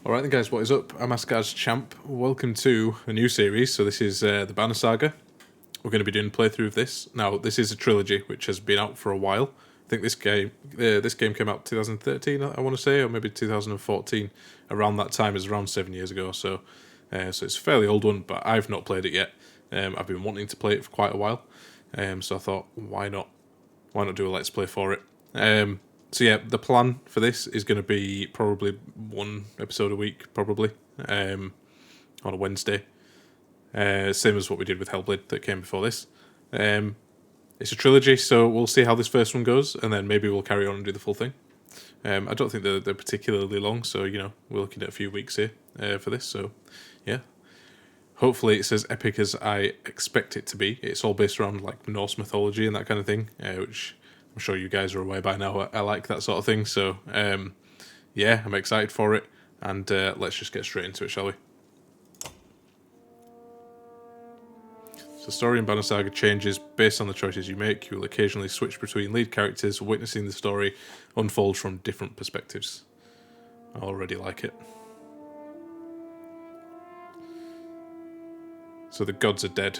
Alright then guys, what is up? I'm AsgardsChamp. Welcome to a new series. So this is the Banner Saga. We're going to be doing a playthrough of this. Now, this is a trilogy which has been out for a while. I think this game came out 2013, I want to say, or maybe 2014. Around that time, is around 7 years ago or so. So it's a fairly old one, but I've not played it yet. I've been wanting to play it for quite a while. So I thought, why not? Why not do a let's play for it? So yeah, the plan for this is going to be probably one episode a week, probably, on a Wednesday. Same as what we did with Hellblade that came before this. It's a trilogy, so we'll see how this first one goes, and then maybe we'll carry on and do the full thing. I don't think they're particularly long, so, you know, we're looking at a few weeks here for this, so, yeah. Hopefully it's as epic as I expect it to be. It's all based around, like, Norse mythology and that kind of thing, which I'm sure you guys are aware by now. I like that sort of thing, so, yeah, I'm excited for it, and let's just get straight into it, shall we? So the story in Banner Saga changes based on the choices you make. You will occasionally switch between lead characters, witnessing the story unfold from different perspectives. I already like it. So the gods are dead.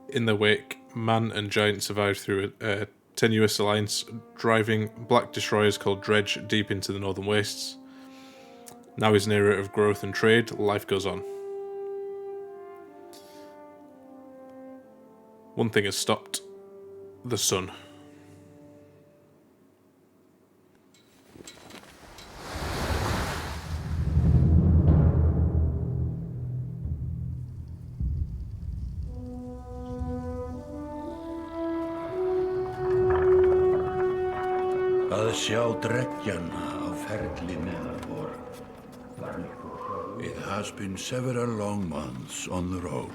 In their wake, man and giant survived through a tenuous alliance, driving black destroyers called Dredge deep into the northern wastes. Now is an era of growth and trade. Life goes on. One thing has stopped: the sun. Að sjá dreggjana á ferli meðal vor. It has been several long months on the road.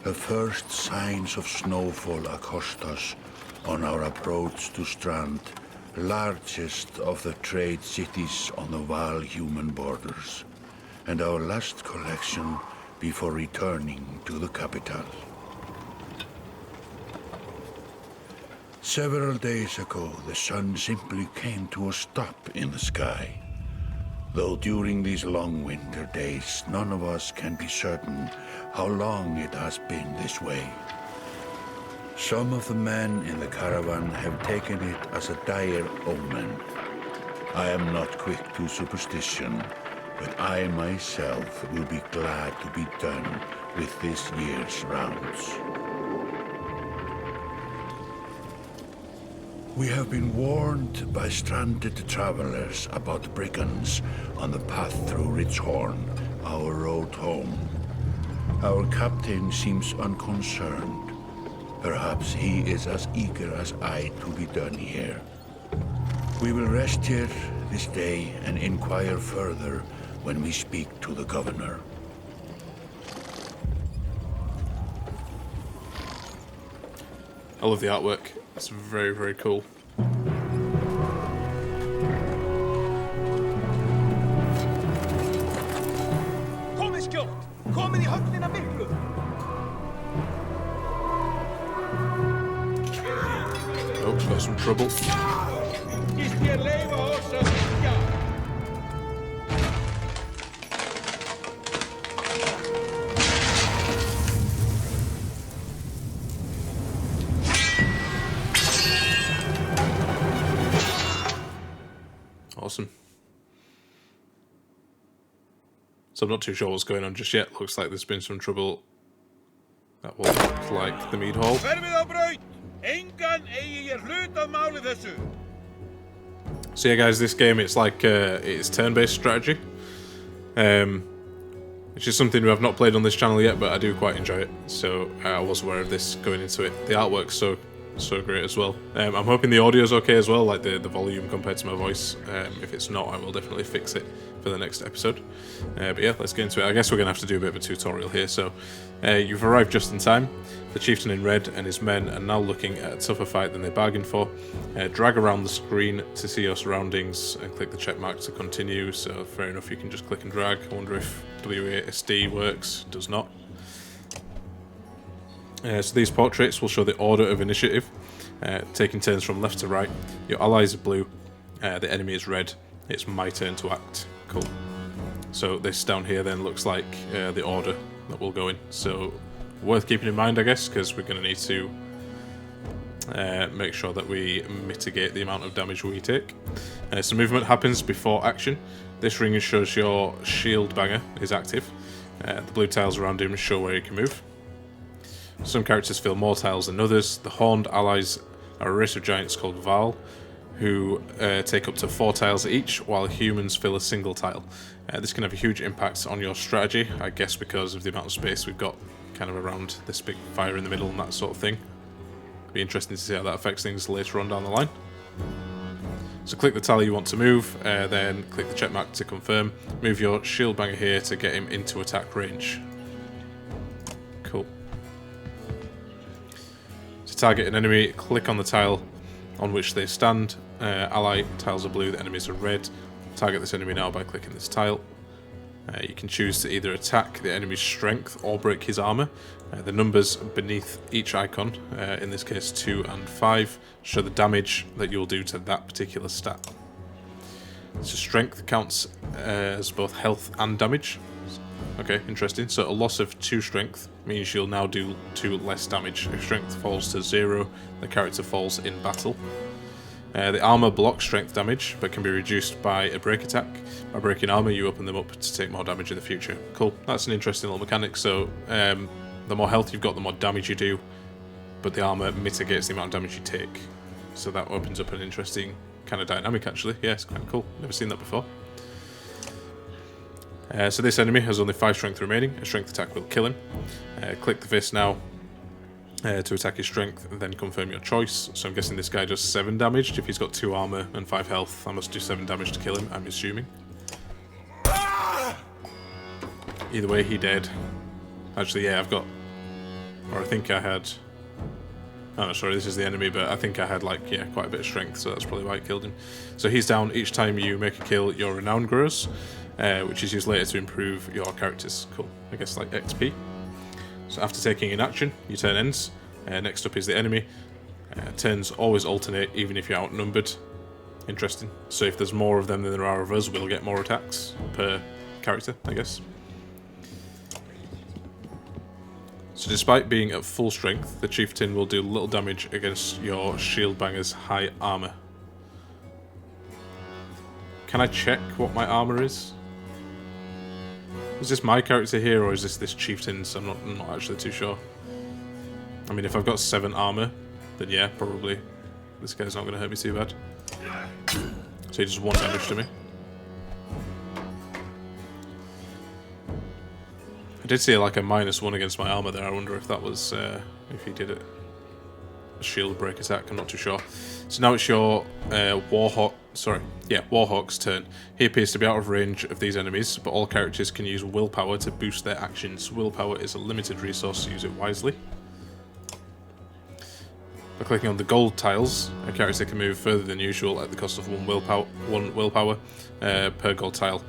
The first signs of snowfall accost us on our approach to Strand, largest of the trade cities on the Val-human borders, and our last collection before returning to the capital. Several days ago, the sun simply came to a stop in the sky. Though during these long winter days, none of us can be certain how long it has been this way. Some of the men in the caravan have taken it as a dire omen. I am not quick to superstition, but I myself will be glad to be done with this year's rounds. We have been warned by stranded travelers about brigands on the path through Ridgehorn, our road home. Our captain seems unconcerned. Perhaps he is as eager as I to be done here. We will rest here this day and inquire further when we speak to the governor. I love the artwork. It's very, very cool. Komið skjótt! Komið í höfnina miklu! Oh, got some trouble. Gist ég leyfa oss að syngja? Awesome. So I'm not too sure what's going on just yet. Looks like there's been some trouble at what looks like the mead hall. Hverfið á braut! Engan eigi ég hlut að máli þessu! So yeah guys, this game, it's like it's turn-based strategy. Which is something I've not played on this channel yet, but I do quite enjoy it. So I was aware of this going into it. The artwork's so great as well. I'm hoping the audio's okay as well, like the volume compared to my voice. If it's not, I will definitely fix it for the next episode. But yeah, let's get into it. I guess we're going to have to do a bit of a tutorial here. So you've arrived just in time. The chieftain in red and his men are now looking at a tougher fight than they bargained for. Drag around the screen to see your surroundings and click the check mark to continue. So fair enough, you can just click and drag. I wonder if WASD works. Does not. So these portraits will show the order of initiative, taking turns from left to right. Your allies are blue, the enemy is red, it's my turn to act. Cool. So this down here then looks like the order that we'll go in. So worth keeping in mind, I guess, because we're going to need to make sure that we mitigate the amount of damage we take. So movement happens before action. This ring shows your shield banger is active. The blue tiles around him show where he can move. Some characters fill more tiles than others. The horned allies are a race of giants called Val, who take up to 4 tiles each, while humans fill a single tile. This can have a huge impact on your strategy, I guess because of the amount of space we've got kind of around this big fire in the middle and that sort of thing. Be interesting to see how that affects things later on down the line. So click the tile you want to move, then click the check mark to confirm. Move your shield banger here to get him into attack range. Cool. To target an enemy, click on the tile on which they stand. Ally tiles are blue, the enemies are red. Target this enemy now by clicking this tile. You can choose to either attack the enemy's strength or break his armor. The numbers beneath each icon, in this case 2 and 5, show the damage that you'll do to that particular stat. So strength counts as both health and damage. Okay, interesting. So a loss of 2 strength means you'll now do 2 less damage. If strength falls to 0, the character falls in battle. The armor blocks strength damage, but can be reduced by a break attack. By breaking armor, you open them up to take more damage in the future. Cool. That's an interesting little mechanic. So the more health you've got, the more damage you do, but the armor mitigates the amount of damage you take. So that opens up an interesting kind of dynamic, actually. Yeah, it's kind of cool. Never seen that before. So this enemy has only 5 strength remaining. A strength attack will kill him. Click the fist now to attack his strength, and then confirm your choice. So I'm guessing this guy does 7 damage. If he's got 2 armor and 5 health, I must do 7 damage to kill him, I'm assuming. Either way, he dead. Actually, yeah, I've got... Or I think I had... Oh no, sorry, this is the enemy, but I think I had, like, yeah, quite a bit of strength, so that's probably why I killed him. So he's down. Each time you make a kill, your renown grows, which is used later to improve your characters. Cool. I guess, like, XP. So after taking an action, your turn ends. Next up is the enemy. Turns always alternate, even if you're outnumbered. Interesting. So if there's more of them than there are of us, we'll get more attacks per character, I guess. So despite being at full strength, the chieftain will do little damage against your shield banger's high armor. Can I check what my armor is? Is this my character here, or is this chieftain's? I'm not actually too sure. I mean, if I've got 7 armor, then yeah, probably this guy's not going to hurt me too bad. So he does 1 damage to me. I did see like a -1 against my armor there. I wonder if that was if he did it. A shield break attack. I'm not too sure. So now it's your Warhawk's turn. He appears to be out of range of these enemies, but all characters can use willpower to boost their actions. Willpower is a limited resource, so use it wisely. By clicking on the gold tiles, a character can move further than usual at the cost of 1 willpower per gold tile.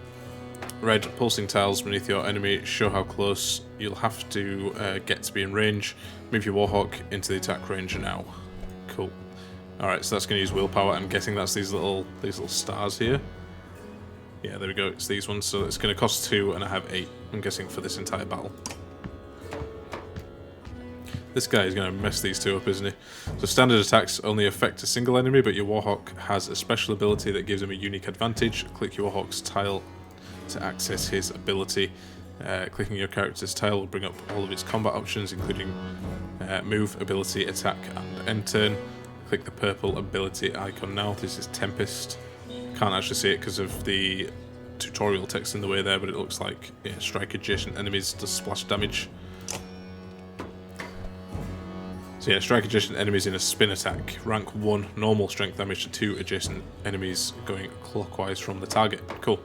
Red pulsing tiles beneath your enemy show how close you'll have to get to be in range. Move your Warhawk into the attack range now. Cool. Alright, so that's going to use willpower. I'm guessing that's these little stars here. Yeah, there we go. It's these ones. So it's going to cost 2 and I have 8, I'm guessing, for this entire battle. This guy is going to mess these 2 up, isn't he? So standard attacks only affect a single enemy, but your Warhawk has a special ability that gives him a unique advantage. Click your Warhawk's tile to access his ability. Clicking your character's tile will bring up all of its combat options, including move, ability, attack, and end turn. Click the purple ability icon now. This is Tempest. Can't actually see it because of the tutorial text in the way there, but it looks like strike adjacent enemies does splash damage. So yeah, strike adjacent enemies in a spin attack. Rank 1 normal strength damage to 2 adjacent enemies going clockwise from the target. Cool.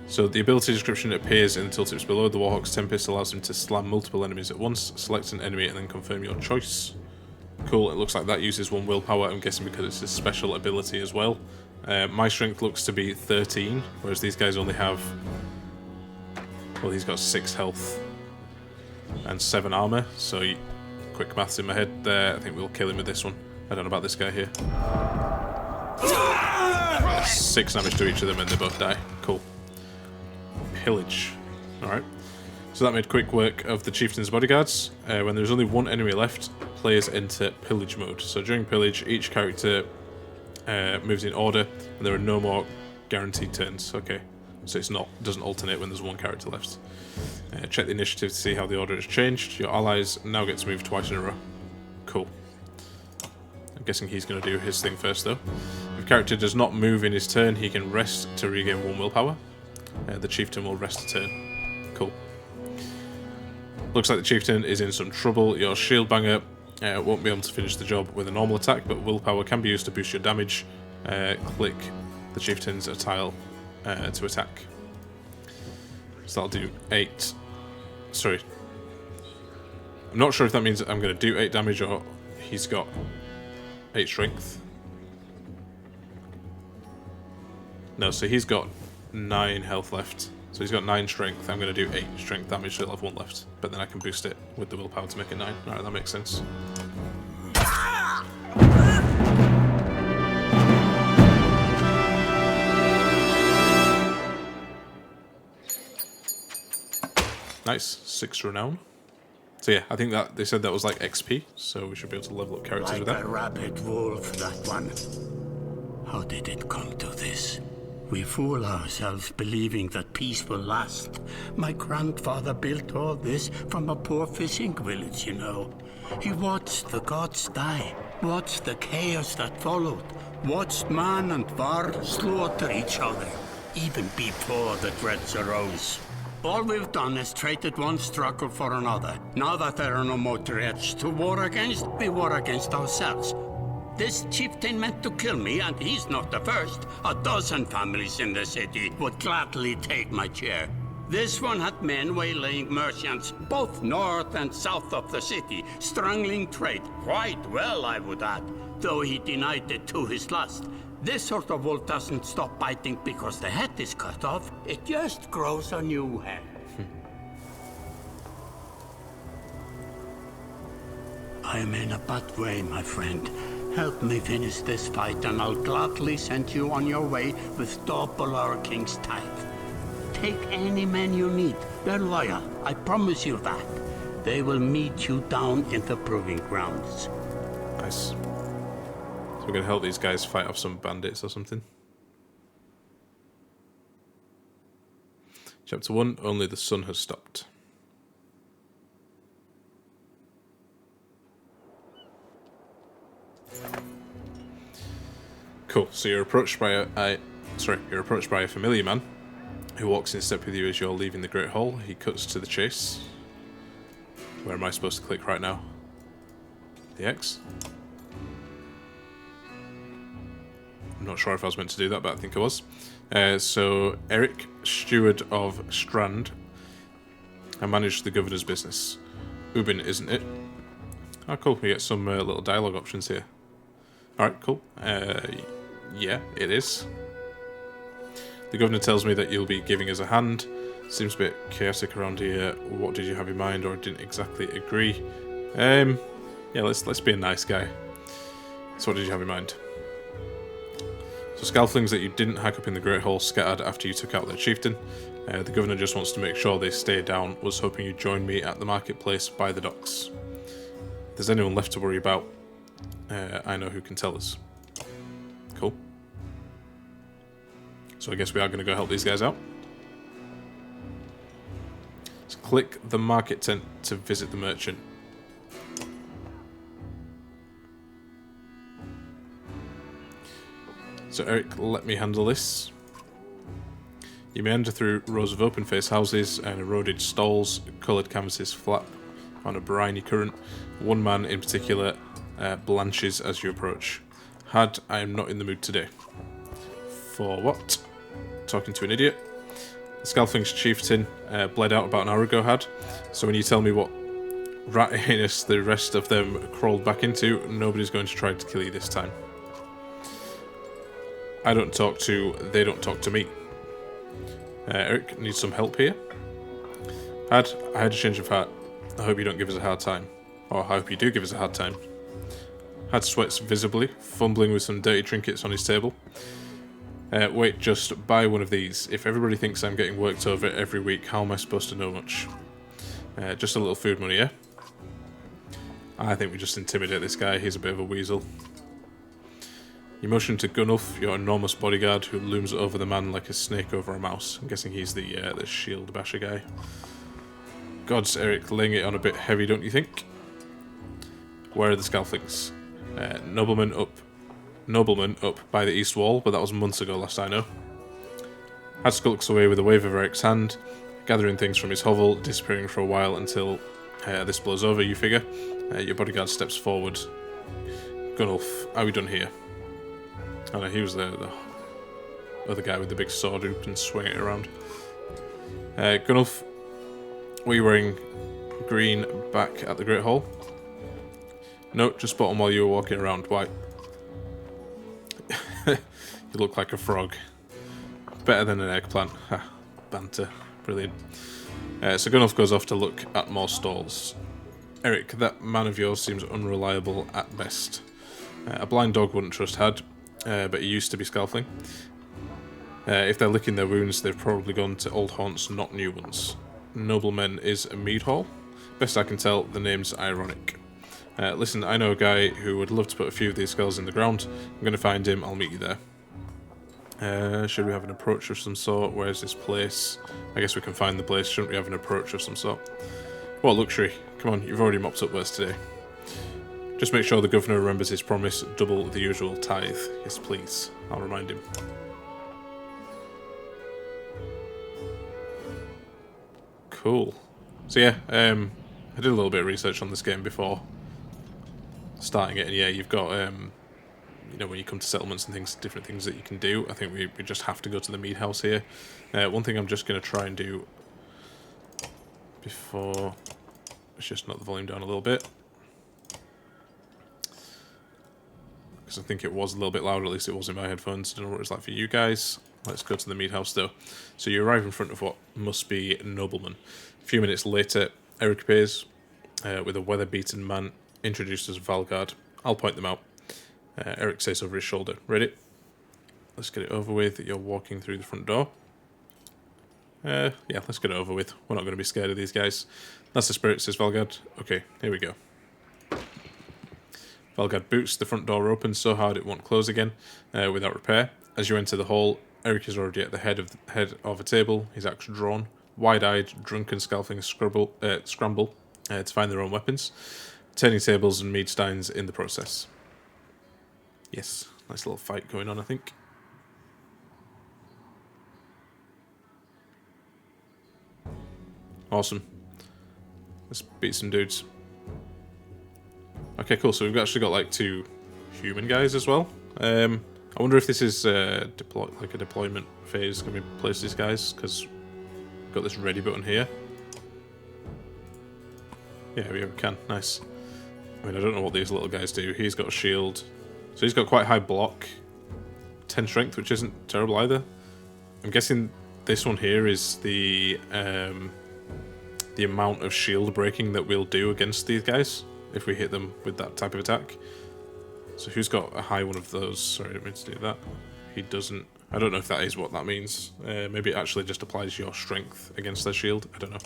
So the ability description appears in the tooltips below. The Warhawk's Tempest allows him to slam multiple enemies at once. Select an enemy and then confirm your choice. Cool, it looks like that uses 1 willpower, I'm guessing because it's a special ability as well. My strength looks to be 13, whereas these guys only have... Well, he's got 6 health and 7 armor, so quick maths in my head there. I think we'll kill him with this one. I don't know about this guy here. 6 damage to each of them and they both die. Cool. Pillage. Alright. So that made quick work of the chieftain's bodyguards. When there's only one enemy left, players enter pillage mode. So during pillage, each character moves in order, and there are no more guaranteed turns. Okay, so doesn't alternate when there's one character left. Check the initiative to see how the order has changed. Your allies now get to move twice in a row. Cool. I'm guessing he's going to do his thing first, though. If a character does not move in his turn, he can rest to regain 1 willpower. The chieftain will rest a turn. Cool. Looks like the chieftain is in some trouble. Your shield banger won't be able to finish the job with a normal attack, but willpower can be used to boost your damage. Click the chieftain's tile to attack. So that'll do 8. Sorry. I'm not sure if that means I'm going to do 8 damage or he's got 8 strength. No, so he's got 9 health left. So he's got 9 strength. I'm going to do 8 strength damage, so he'll have 1 left. But then I can boost it with the willpower to make it 9. Alright, that makes sense. Nice. 6 renown. So yeah, I think that they said that was like XP, so we should be able to level up characters with that. Like a rabid wolf, that one. How did it come to this? We fool ourselves believing that peace will last. My grandfather built all this from a poor fishing village, you know. He watched the gods die, watched the chaos that followed, watched man and var slaughter each other, even before the dreads arose. All we've done is traded one struggle for another. Now that there are no more dreads to war against, we war against ourselves. This chieftain meant to kill me, and he's not the first. A dozen families in the city would gladly take my chair. This one had men waylaying merchants, both north and south of the city, strangling trade. Quite well, I would add, though he denied it to his last. This sort of wolf doesn't stop biting because the head is cut off. It just grows a new head. I am in a bad way, my friend. Help me finish this fight, and I'll gladly send you on your way with double our king's tithe. Take any men you need. They're loyal, I promise you that. They will meet you down in the proving grounds. Nice. So we're going to help these guys fight off some bandits or something. Chapter 1, only the sun has stopped. Cool. So you're approached by a familiar man who walks in step with you as you're leaving the Great Hall. He cuts to the chase. Where am I supposed to click right now? The X? I'm not sure if I was meant to do that, but I think I was. So Eric, steward of Strand, I manage the governor's business. Ubin, isn't it? Oh, cool. We get some little dialogue options here. Alright, cool. Yeah, it is. The governor tells me that you'll be giving us a hand. Seems a bit chaotic around here. What did you have in mind, or didn't exactly agree? Yeah, let's be a nice guy. So what did you have in mind? So scalflings that you didn't hack up in the Great Hall scattered after you took out their chieftain. The governor just wants to make sure they stay down. Was hoping you'd join me at the marketplace by the docks. If there's anyone left to worry about, I know who can tell us. Cool. So I guess we are going to go help these guys out. Let's click the market tent to visit the merchant. So Eric, let me handle this. You meander through rows of open-faced houses and eroded stalls, coloured canvases flap on a briny current. One man in particular blanches as you approach. Had, I am not in the mood today. For what? Talking to an idiot. The Scalfling's chieftain bled out about an hour ago, Had. So when you tell me what rat anus the rest of them crawled back into, nobody's going to try to kill you this time. I don't talk to, they don't talk to me. Eric needs some help here. Had, I had a change of heart. I hope you don't give us a hard time. Or I hope you do give us a hard time. Had sweats visibly, fumbling with some dirty trinkets on his table. Wait, just buy one of these. If everybody thinks I'm getting worked over every week, how am I supposed to know much? Just a little food money, yeah? I think we just intimidate this guy. He's a bit of a weasel. You motion to Gunnulf, your enormous bodyguard, who looms over the man like a snake over a mouse. I'm guessing he's the shield basher guy. Gods, Eric, laying it on a bit heavy, don't you think? Where are the Scalflings? Nobleman up by the east wall, but that was months ago last I know. Had skulks away with a wave of Eric's hand, gathering things from his hovel, disappearing for a while until this blows over, you figure. Your bodyguard steps forward. Gunnulf, are we done here? Oh no, he was the other guy with the big sword who can swing it around. Gunnulf, were you wearing green back at the Great Hall? No, just bought them while you were walking around. Why? You look like a frog. Better than an eggplant. Ha, banter. Brilliant. So Gunnulf goes off to look at more stalls. Eric, that man of yours seems unreliable at best. A blind dog wouldn't trust Had, but he used to be Scalfling. If they're licking their wounds, they've probably gone to old haunts, not new ones. Noblemen is a mead hall. Best I can tell, the name's ironic. Listen, I know a guy who would love to put a few of these skulls in the ground. I'm going to find him, I'll meet you there. Should we have an approach of some sort? Where's this place? I guess we can find the place. Shouldn't we have an approach of some sort? What luxury. Come on, you've already mopped up worse today. Just make sure the governor remembers his promise, double the usual tithe. Yes, please. I'll remind him. Cool. So yeah, I did a little bit of research on this game before starting it, and yeah, you've got, you know, when you come to settlements and things, different things that you can do. I think we just have to go to the mead house here. One thing I'm just going to try and do before... Let's just knock the volume down a little bit. Because I think it was a little bit loud, at least it was in my headphones. I don't know what it's like for you guys. Let's go to the mead house though. So you arrive in front of what must be Nobleman. A few minutes later, Eric appears with a weather-beaten man introduced as Valgard. I'll point them out. Eric says over his shoulder, ready? Let's get it over with. You're walking through the front door. Yeah, let's get it over with. We're not going to be scared of these guys. That's the spirit, says Valgard. Okay, here we go. Valgard boots. The front door opens so hard it won't close again without repair. As you enter the hall, Eric is already at the head of a table, his axe drawn. Wide-eyed, drunken Scalflings scramble to find their own weapons, turning tables and mead steins in the process. Yes, nice little fight going on, I think. Awesome. Let's beat some dudes. Okay, cool. So we've actually got like 2 human guys as well. I wonder if this is a deployment phase. Can we place these guys? Because we've got this ready button here. Yeah, we can. Nice. I mean, I don't know what these little guys do. He's got a shield. So he's got quite high block. 10 strength, which isn't terrible either. I'm guessing this one here is the amount of shield breaking that we'll do against these guys if we hit them with that type of attack. So who's got a high one of those? Sorry, I didn't mean to do that. He doesn't. I don't know if that is what that means. Maybe it actually just applies your strength against their shield. I don't know.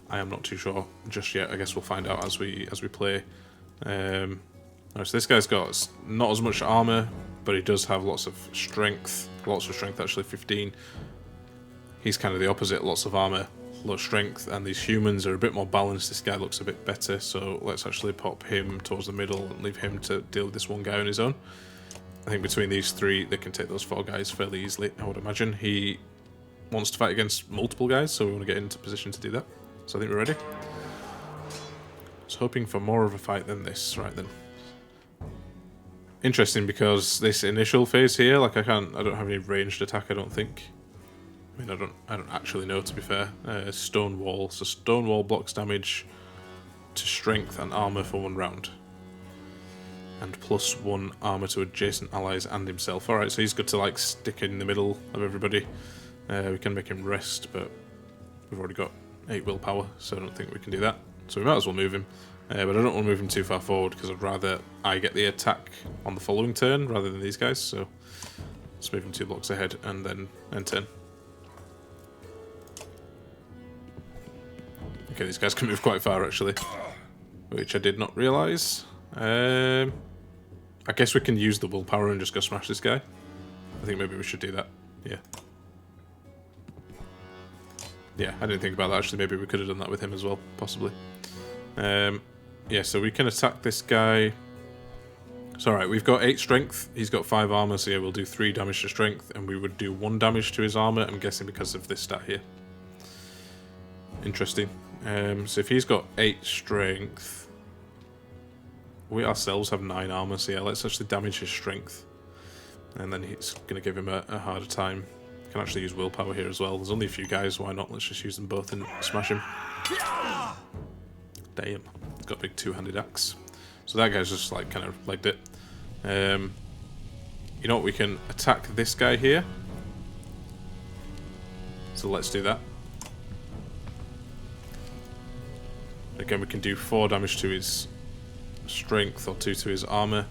I am not too sure just yet. I guess we'll find out as we play. So this guy's got not as much armor, but he does have lots of strength. Lots of strength, actually, 15. He's kind of the opposite. Lots of armor, low strength, and these humans are a bit more balanced. This guy looks a bit better, so let's actually pop him towards the middle and leave him to deal with this one guy on his own. I think between these 3, they can take those 4 guys fairly easily, I would imagine. He wants to fight against multiple guys, so we want to get into position to do that. So I think we're ready. I was hoping for more of a fight than this. Right then. Interesting, because this initial phase here, like I don't have any ranged attack, I don't think. I mean, I don't actually know, to be fair. Stone wall. So stone wall blocks damage to strength and armor for 1 round. And +1 armor to adjacent allies and himself. Alright, so he's good to like stick in the middle of everybody. We can make him rest, but we've already got 8 willpower, so I don't think we can do that. So we might as well move him. But I don't want to move him too far forward, because I'd rather I get the attack on the following turn rather than these guys. So Let's move him 2 blocks ahead and then turn. Okay, these guys can move quite far actually, which I did not realise. I guess we can use the willpower and just go smash this guy. I think maybe we should do that. Yeah. Yeah, I didn't think about that actually. Maybe we could have done that with him as well, possibly. Yeah, so we can attack this guy. It's alright, we've got 8 strength, he's got 5 armor, so yeah, we'll do 3 damage to strength, and we would do 1 damage to his armor, I'm guessing because of this stat here. Interesting. So if he's got 8 strength, we ourselves have 9 armor, so yeah, let's actually damage his strength. And then he's going to give him a harder time. Can actually use willpower here as well. There's only a few guys, why not? Let's just use them both and smash him. Damn. He's got a big 2-handed axe. So that guy's just like kind of legged it. You know what? We can attack this guy here. So let's do that. Again, we can do 4 damage to his strength or 2 to his armor.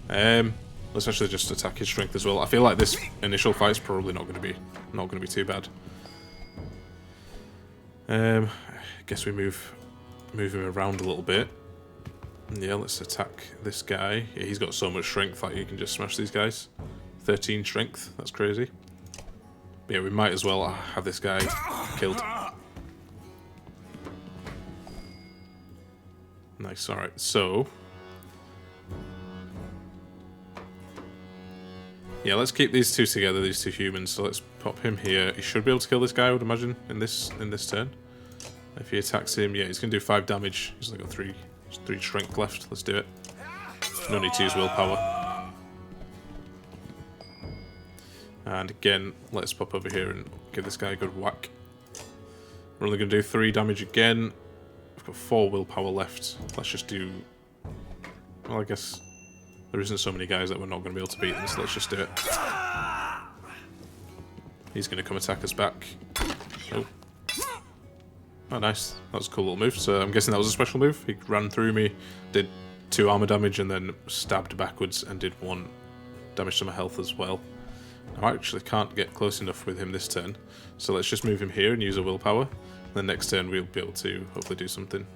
Let's actually just attack his strength as well. I feel like this initial fight's probably not going to be too bad. I guess we move him around a little bit. Yeah, let's attack this guy. Yeah, he's got so much strength that you can just smash these guys. 13 strength, that's crazy. But yeah, we might as well have this guy killed. Nice, alright, so... yeah, let's keep these two together, these 2 humans. So let's pop him here. He should be able to kill this guy, I would imagine, in this turn. If he attacks him, yeah, he's going to do 5 damage. He's only got 3 strength left. Let's do it. No need to use willpower. And again, let's pop over here and give this guy a good whack. We're only going to do 3 damage again. We've got 4 willpower left. Let's just do... well, I guess there isn't so many guys that we're not going to be able to beat them, so let's just do it. He's going to come attack us back. Oh. Oh, nice. That was a cool little move. So I'm guessing that was a special move. He ran through me, did 2 armor damage, and then stabbed backwards and did 1 damage to my health as well. I actually can't get close enough with him this turn, so let's just move him here and use a willpower. Then next turn we'll be able to hopefully do something.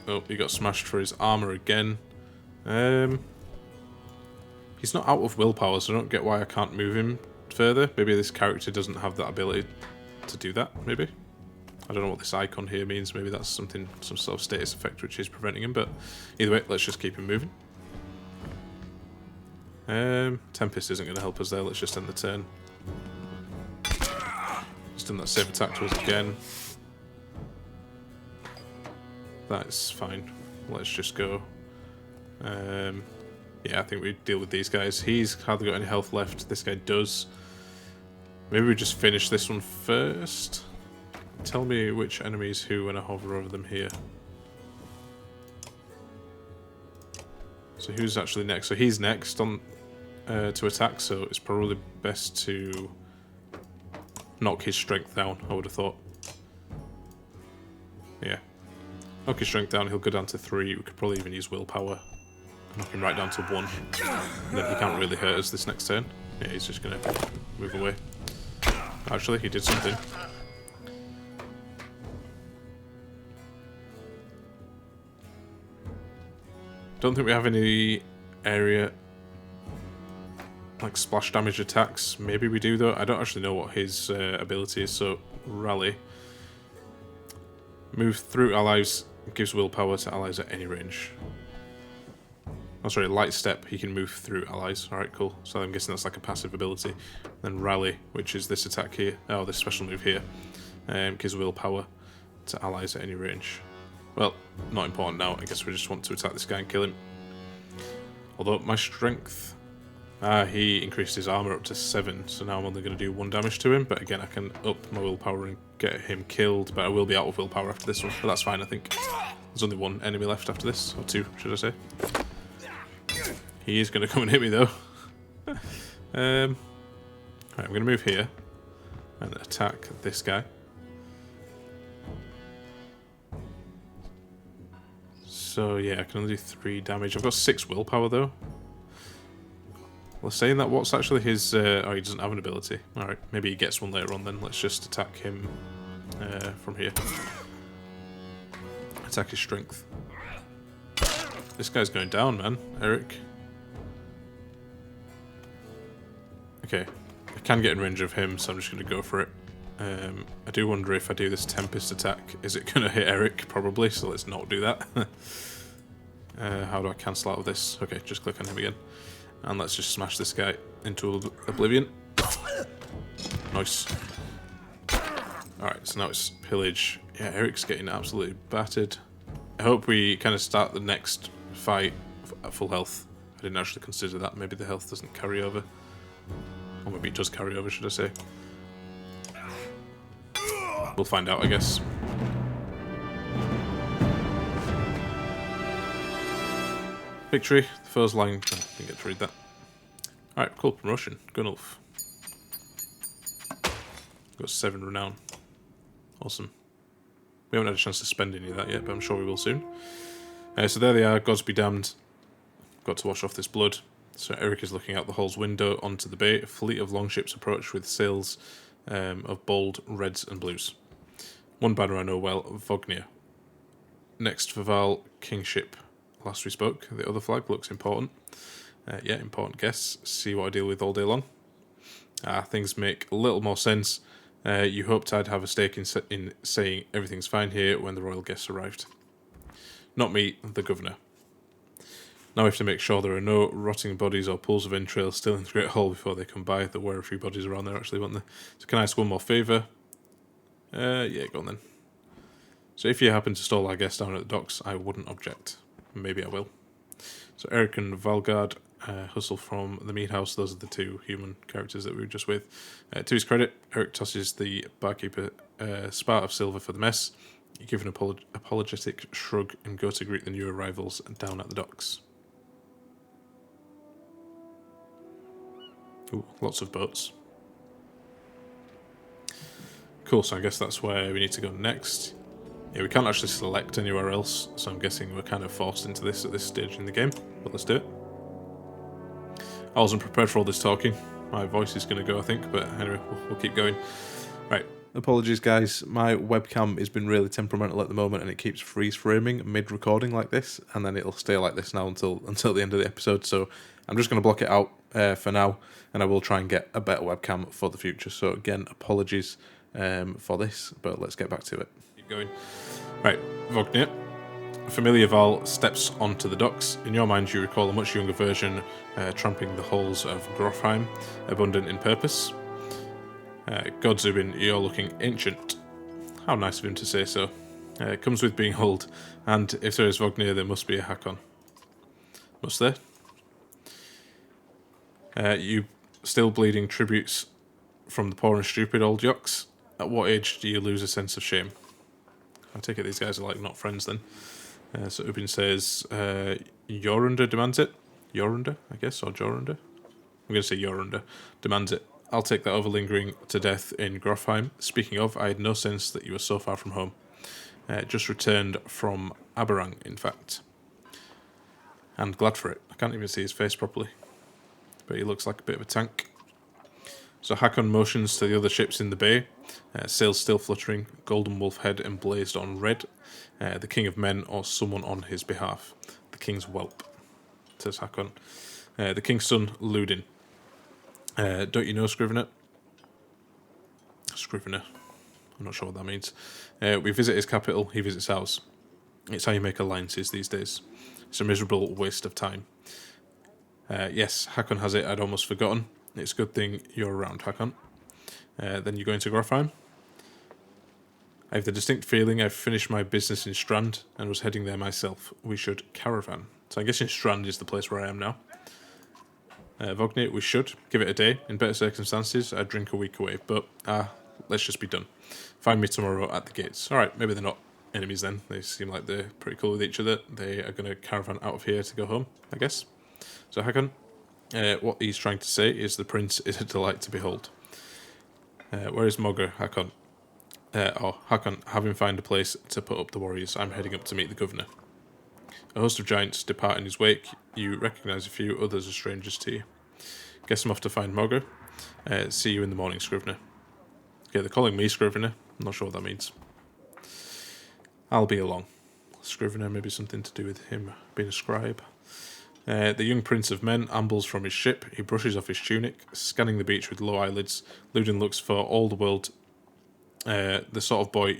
Oh, he got smashed for his armor again. He's not out of willpower, so I don't get why I can't move him further. Maybe this character doesn't have that ability to do that, maybe? I don't know what this icon here means. Maybe that's something, some sort of status effect which is preventing him, but either way, let's just keep him moving. Tempest isn't going to help us there. Let's just end the turn. He's done that same attack to us again. That's fine. Let's just go. Yeah, I think we deal with these guys. He's hardly got any health left. This guy does. Maybe we just finish this one first. Tell me which enemies who when I hover over them here. So who's actually next? So he's next on to attack, so it's probably best to knock his strength down, I would have thought. Yeah. Knock his strength down, he'll go down to 3. We could probably even use willpower. Knock him right down to 1. And then he can't really hurt us this next turn. Yeah, he's just going to move away. Actually, he did something. Don't think we have any area like splash damage attacks. Maybe we do though. I don't actually know what his ability is. So rally, move through allies, gives willpower to allies at any range. Oh sorry, light step. He can move through allies. All right, cool. So I'm guessing that's like a passive ability. Then rally, which is this attack here. Oh, this special move here, gives willpower to allies at any range. Well, not important now. I guess we just want to attack this guy and kill him. Although my strength... he increased his armor up to 7, so now I'm only going to do 1 damage to him. But again, I can up my willpower and get him killed. But I will be out of willpower after this one. But that's fine, I think. There's only 1 enemy left after this. Or 2, should I say. He is going to come and hit me, though. Alright, I'm going to move here. And attack this guy. So yeah, I can only do 3 damage. I've got 6 willpower though. Well, saying that, what's actually his... oh, he doesn't have an ability. Alright, maybe he gets one later on then. Let's just attack him from here. Attack his strength. This guy's going down, man. Eric. Okay. I can get in range of him, so I'm just going to go for it. I do wonder if I do this Tempest attack, is it going to hit Eric? Probably, so let's not do that. How do I cancel out of this? Okay, just click on him again. And let's just smash this guy into oblivion. Nice. Alright, so now it's pillage. Yeah, Eric's getting absolutely battered. I hope we kind of start the next fight at full health. I didn't actually consider that. Maybe the health doesn't carry over. Or maybe it does carry over, should I say. We'll find out, I guess. Victory. The foe's line. Oh, didn't get to read that. Alright, cool. Promotion. Gunulf. Got 7 renown. Awesome. We haven't had a chance to spend any of that yet, but I'm sure we will soon. So there they are. Gods be damned. Got to wash off this blood. So Eric is looking out the hall's window onto the bay. A fleet of longships approach with sails of bold reds and blues. One banner I know well, Vognir. Next for Val, Kingship. Last we spoke, the other flag looks important. Yeah, important guess. See what I deal with all day long. Things make a little more sense. You hoped I'd have a stake in saying everything's fine here when the royal guests arrived. Not me, the governor. Now we have to make sure there are no rotting bodies or pools of entrails still in the Great Hall before they come by. There were a few bodies around there actually, weren't there? So can I ask one more favour? Yeah, go on then. So if you happen to stall our guest down at the docks, I wouldn't object. Maybe I will. So Eric and Valgard hustle from the meat house. Those are the 2 human characters that we were just with. To his credit, Eric tosses the barkeeper spart of silver for the mess. You give an apologetic shrug and go to greet the new arrivals down at the docks. Ooh, lots of boats. Cool, so I guess that's where we need to go next. Yeah, we can't actually select anywhere else, so I'm guessing we're kind of forced into this at this stage in the game, but let's do it. I wasn't prepared for all this talking. My voice is going to go, I think, but anyway, we'll keep going. Right. Apologies, guys. My webcam has been really temperamental at the moment, and it keeps freeze-framing mid-recording like this, and then it'll stay like this now until the end of the episode, so I'm just going to block it out for now, and I will try and get a better webcam for the future. So again, apologies for this, but let's get back to it. Keep going. Right, Vognir. Familiar Val steps onto the docks. In your mind, you recall a much younger version tramping the halls of Grofheim, abundant in purpose. Godzubin, you're looking ancient. How nice of him to say so. It comes with being old, and if there is Vognir, there must be a Hakon. Must there? You still bleeding tributes from the poor and stupid old yokes. At what age do you lose a sense of shame? I take it these guys are like not friends then. So Ubin says, Jorunda demands it. Jorunda, I guess, or Jorunda? I'm going to say Jorunda. Demands it. I'll take that over lingering to death in Grofheim. Speaking of, I had no sense that you were so far from home. Just returned from Aberrang, in fact. And glad for it. I can't even see his face properly. But he looks like a bit of a tank. So Hakon motions to the other ships in the bay. Sails still fluttering, golden wolf head emblazed on red. The king of men or someone on his behalf. The king's whelp, says Hakon. The king's son, Ludin. Don't you know Scrivener? Scrivener. I'm not sure what that means. We visit his capital, he visits ours. It's how you make alliances these days. It's a miserable waste of time. Yes, Hakon has it, I'd almost forgotten. It's a good thing you're around, Hakon. Then you go into Grofheim. I have the distinct feeling I've finished my business in Strand and was heading there myself. We should caravan. So I'm guessing Strand is the place where I am now. Vognir, we should. Give it a day. In better circumstances, I'd drink a week away. But, let's just be done. Find me tomorrow at the gates. Alright, maybe they're not enemies then. They seem like they're pretty cool with each other. They are going to caravan out of here to go home, I guess. So Hakon, what he's trying to say is the prince is a delight to behold. Where is Mogger, Hakon? Hakon, have him find a place to put up the warriors. I'm heading up to meet the governor. A host of giants depart in his wake. You recognise a few, others are strangers to you. Guess I'm off to find Mogger. See you in the morning, Scrivener. Okay, they're calling me Scrivener. I'm not sure what that means. I'll be along. Scrivener, maybe something to do with him being a scribe. The young prince of men ambles from his ship. He brushes off his tunic, scanning the beach with low eyelids. Ludin looks for all the world, the sort of boy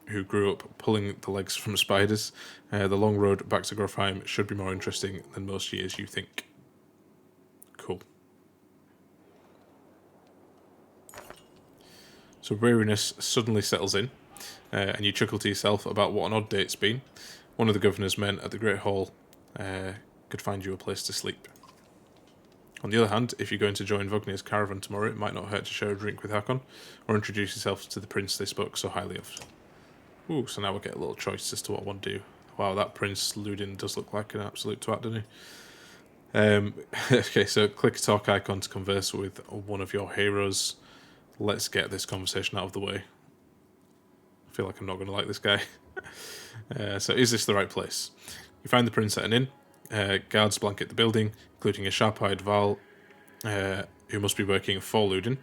who grew up pulling the legs from spiders. The long road back to Grofheim should be more interesting than most years you think. Cool. So weariness suddenly settles in, and you chuckle to yourself about what an odd day it's been. One of the governor's men at the Great Hall could find you a place to sleep. On the other hand, if you're going to join Vognir's caravan tomorrow, it might not hurt to share a drink with Hakon, or introduce yourself to the prince they spoke so highly of. Ooh, so now we get a little choice as to what I want to do. Wow, that Prince Ludin does look like an absolute twat, doesn't he? Okay, so click talk icon to converse with one of your heroes. Let's get this conversation out of the way. I feel like I'm not going to like this guy. So is this the right place? You find the prince at an inn. Guards blanket the building, including a sharp-eyed Val who must be working for Ludin.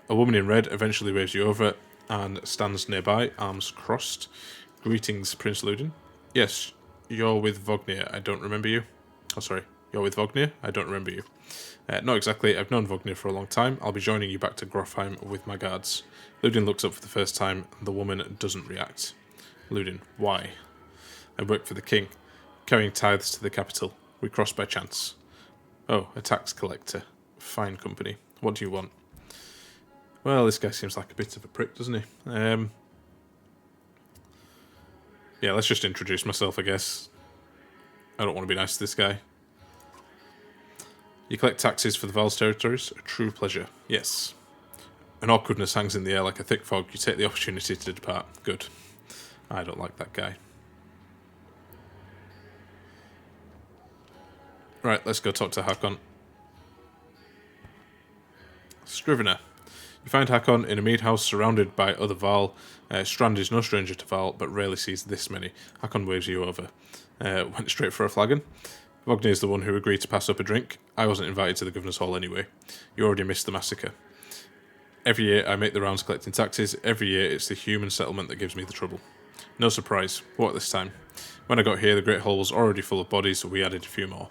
A woman in red eventually waves you over and stands nearby, arms crossed. Greetings, Prince Ludin. Yes, you're with Vognir. I don't remember you. Oh, sorry. You're with Vognir? I don't remember you. Not exactly. I've known Vognir for a long time. I'll be joining you back to Grofheim with my guards. Ludin looks up for the first time. The woman doesn't react. Ludin, why? I work for the king, carrying tithes to the capital. We crossed by chance. Oh, a tax collector. Fine company. What do you want? Well, this guy seems like a bit of a prick, doesn't he? Yeah, let's just introduce myself, I guess. I don't want to be nice to this guy. You collect taxes for the Val's territories. A true pleasure. Yes. An awkwardness hangs in the air like a thick fog. You take the opportunity to depart. Good. I don't like that guy. Right, let's go talk to Hakon. Scrivener. You find Hakon in a mead house surrounded by other Val. Strand is no stranger to Val, but rarely sees this many. Hakon waves you over. Went straight for a flagon. Vognir is the one who agreed to pass up a drink. I wasn't invited to the Governor's Hall anyway. You already missed the massacre. Every year I make the rounds collecting taxes. Every year it's the human settlement that gives me the trouble. No surprise. What this time? When I got here, the Great Hall was already full of bodies, so we added a few more.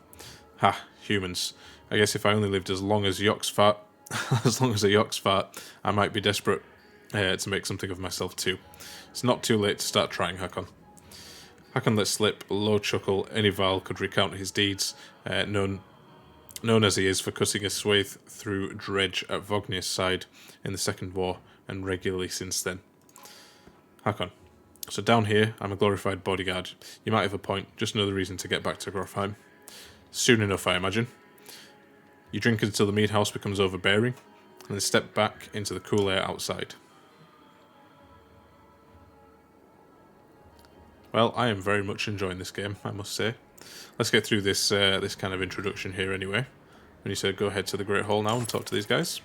Ha, humans. I guess if I only lived as long as Yox fart, as long as a Yox fart, I might be desperate to make something of myself too. It's not too late to start trying, Hakon. Hakon let slip a low chuckle. Any Val could recount his deeds, known as he is for cutting a swathe through dredge at Vognir's side in the Second War, and regularly since then. Hakon. So down here, I'm a glorified bodyguard. You might have a point, just another reason to get back to Grofheim. Soon enough, I imagine. You drink until the mead house becomes overbearing, and then step back into the cool air outside. Well, I am very much enjoying this game, I must say. Let's get through this this kind of introduction here anyway. When you said go ahead to the Great Hall now and talk to these guys.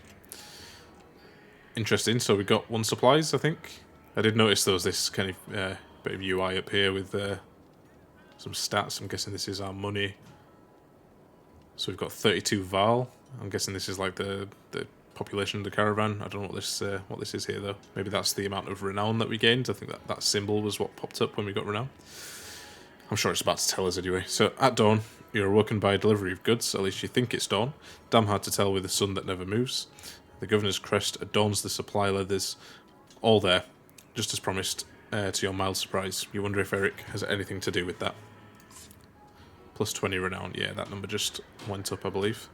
Interesting, so we got 1 supplies, I think. I did notice there was this kind of bit of UI up here with some stats. I'm guessing this is our money. So we've got 32 Val. I'm guessing this is like the population of the caravan. I don't know what this is here though. Maybe that's the amount of renown that we gained. I think that symbol was what popped up when we got renown. I'm sure it's about to tell us anyway. So at dawn, you're awoken by a delivery of goods. At least you think it's dawn. Damn hard to tell with the sun that never moves. The governor's crest adorns the supply leathers. All there, just as promised. To your mild surprise, you wonder if Eric has anything to do with that. Plus 20 renown. Yeah, that number just went up, I believe.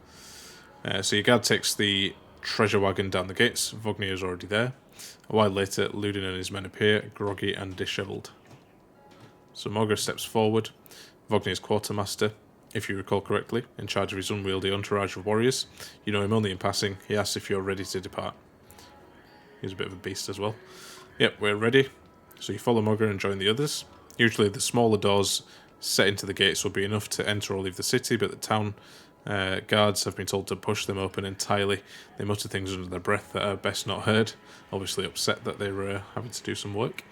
So your guard takes the treasure wagon down the gates. Vognir is already there. A while later, Ludin and his men appear, groggy and dishevelled. So Mogger steps forward. Vognir's quartermaster, if you recall correctly, in charge of his unwieldy entourage of warriors. You know him only in passing. He asks if you're ready to depart. He's a bit of a beast as well. Yep, we're ready. So you follow Mogger and join the others. Usually the smaller doors set into the gates will be enough to enter or leave the city, but the town guards have been told to push them open entirely. They mutter things under their breath that are best not heard, obviously upset that they're having to do some work.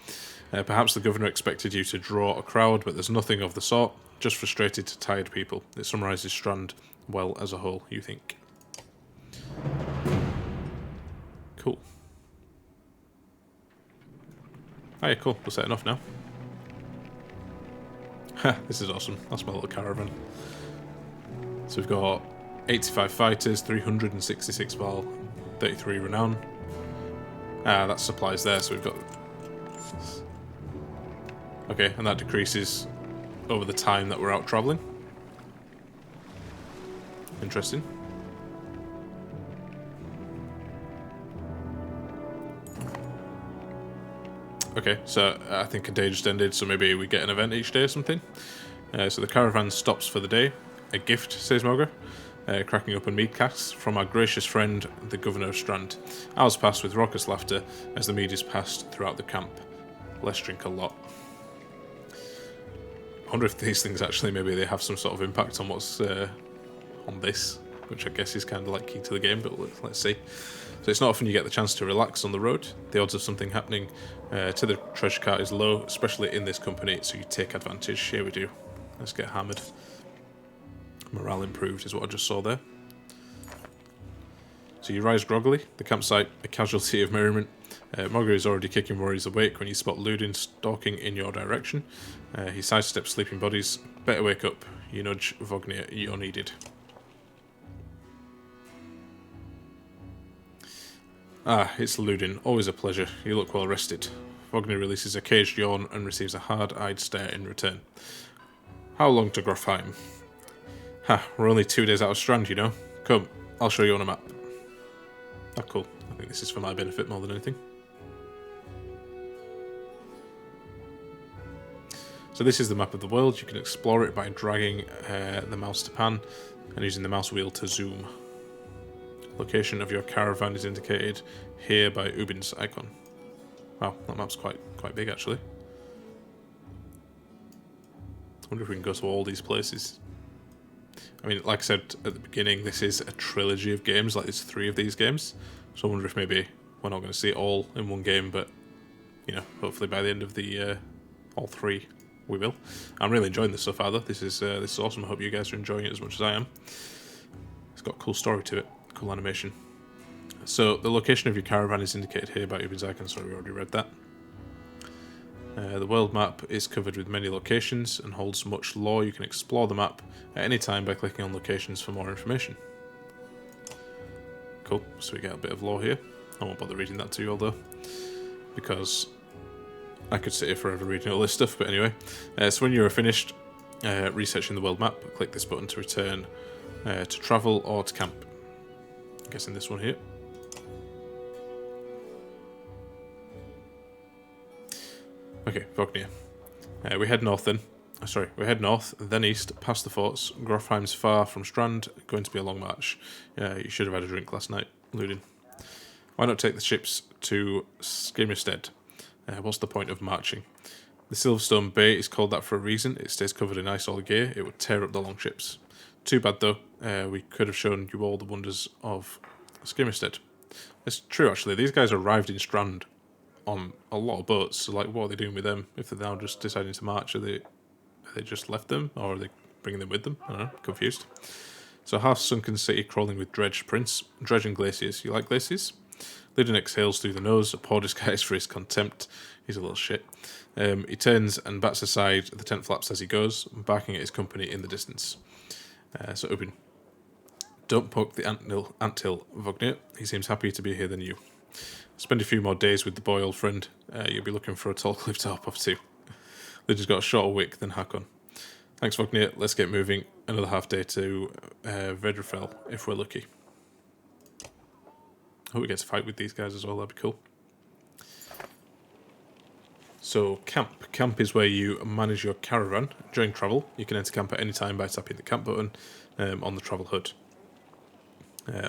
Perhaps the governor expected you to draw a crowd, but there's nothing of the sort, just frustrated, tired people. It summarises Strand well as a whole, you think. Cool. Oh yeah, cool. We're setting off now. Ha, this is awesome. That's my little caravan. So we've got 85 fighters, 366 val, 33 renown. That's supplies there, so we've got... Okay, and that decreases over the time that we're out travelling. Interesting. Okay, so I think a day just ended, so maybe we get an event each day or something. So the caravan stops for the day. A gift, says Mogger, cracking open mead casks from our gracious friend, the Governor of Strand. Hours pass with raucous laughter as the mead is passed throughout the camp. Let's drink a lot. I wonder if these things actually, maybe they have some sort of impact on what's on this, which I guess is kind of like key to the game, but let's see. So it's not often you get the chance to relax on the road. The odds of something happening to the treasure cart is low, especially in this company, so you take advantage. Here we do. Let's get hammered. Morale improved is what I just saw there. So you rise groggily. The campsite, a casualty of merriment. Mogger is already kicking worries awake when you spot Ludin stalking in your direction. He sidesteps sleeping bodies. Better wake up. You nudge Vognir, you're needed. Ah, it's Ludin. Always a pleasure. You look well rested. Vognir releases a caged yawn and receives a hard-eyed stare in return. How long to Grofheim? Ha, we're only 2 days out of Strand, you know. Come, I'll show you on a map. Oh, cool. I think this is for my benefit more than anything. So this is the map of the world. You can explore it by dragging the mouse to pan and using the mouse wheel to zoom. Location of your caravan is indicated here by Ubin's icon. Wow, that map's quite big actually. I wonder if we can go to all these places. I mean, like I said at the beginning, this is a trilogy of games, like there's 3 of these games. So I wonder if maybe we're not going to see it all in one game, but, you know, hopefully by the end of the all 3 we will. I'm really enjoying this so far though. This is awesome. I hope you guys are enjoying it as much as I am. It's got a cool story to it, cool animation. So the location of your caravan is indicated here by Ubin's icon, sorry we already read that. The world map is covered with many locations and holds much lore. You can explore the map at any time by clicking on locations for more information. Cool, so we get a bit of lore here. I won't bother reading that to you all though, because I could sit here forever reading all this stuff, but anyway. So when you're finished researching the world map, click this button to return to travel or to camp. I'm guessing this one here. Okay, Vognir. We head north then. We head north, then east, past the forts. Grofheim's far from Strand, going to be a long march. You should have had a drink last night, Ludin. Why not take the ships to Skirmestead? What's the point of marching? The Silverstone Bay is called that for a reason. It stays covered in ice all year. It would tear up the longships. Too bad though. We could have shown you all the wonders of Skirmestead. It's true actually. These guys arrived in Strand on a lot of boats, so like what are they doing with them if they're now just deciding to march? Are they just left them, or are they bringing them with them? I don't know, confused. So half-sunken city crawling with dredged prince, dredge and glaciers. You like glaciers? Ludin exhales through the nose, a poor disguise for his contempt. He's a little shit. He turns and bats aside the tent flaps as he goes, barking at his company in the distance. So Ubin, don't poke the anthill, Vognir. He seems happier to be here than you. Spend a few more days with the boy, old friend. You'll be looking for a tall cliff to hop off to. Lidger's got a shorter wick than Hakon. Thanks, Vognir. Let's get moving. Another half day to Vedrefell, if we're lucky. I hope we get to fight with these guys as well. That'd be cool. So, camp. Camp is where you manage your caravan. During travel, you can enter camp at any time by tapping the camp button on the travel HUD.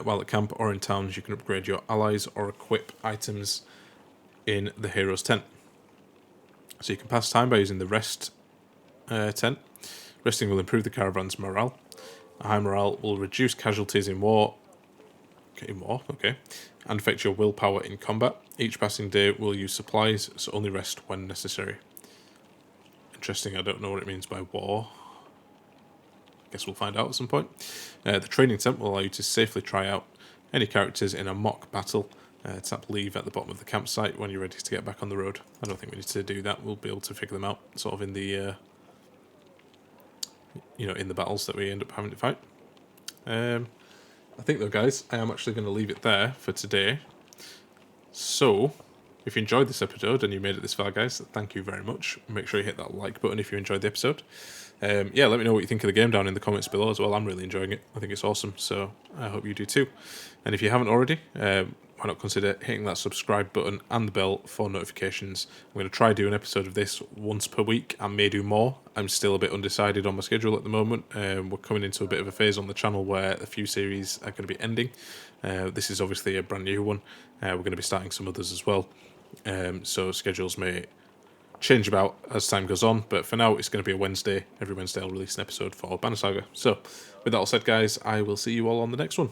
While at camp or in towns, you can upgrade your allies or equip items in the hero's tent. So you can pass time by using the rest tent. Resting will improve the caravan's morale. A high morale will reduce casualties in war. Okay. And affect your willpower in combat. Each passing day will use supplies, so only rest when necessary. Interesting, I don't know what it means by war. Guess we'll find out at some point. The training tent will allow you to safely try out any characters in a mock battle. tap leave at the bottom of the campsite when you're ready to get back on the road. I don't think we need to do that. We'll be able to figure them out sort of in the in the battles that we end up having to fight. I think though, guys, I am actually going to leave it there for today. So, if you enjoyed this episode and you made it this far, guys, thank you very much. Make sure you hit that like button if you enjoyed the episode. Yeah, let me know what you think of the game down in the comments below as well. I'm really enjoying it. I think it's awesome, so I hope you do too. And if you haven't already, why not consider hitting that subscribe button and the bell for notifications. I'm going to try do an episode of this once per week. I may do more. I'm still a bit undecided on my schedule at the moment. We're coming into a bit of a phase on the channel where a few series are going to be ending. This is obviously a brand new one. We're going to be starting some others as well. So schedules may change about as time goes on, but for now it's going to be a Wednesday. Every Wednesday I'll release an episode for Banner Saga. So with that all said, guys, I will see you all on the next one.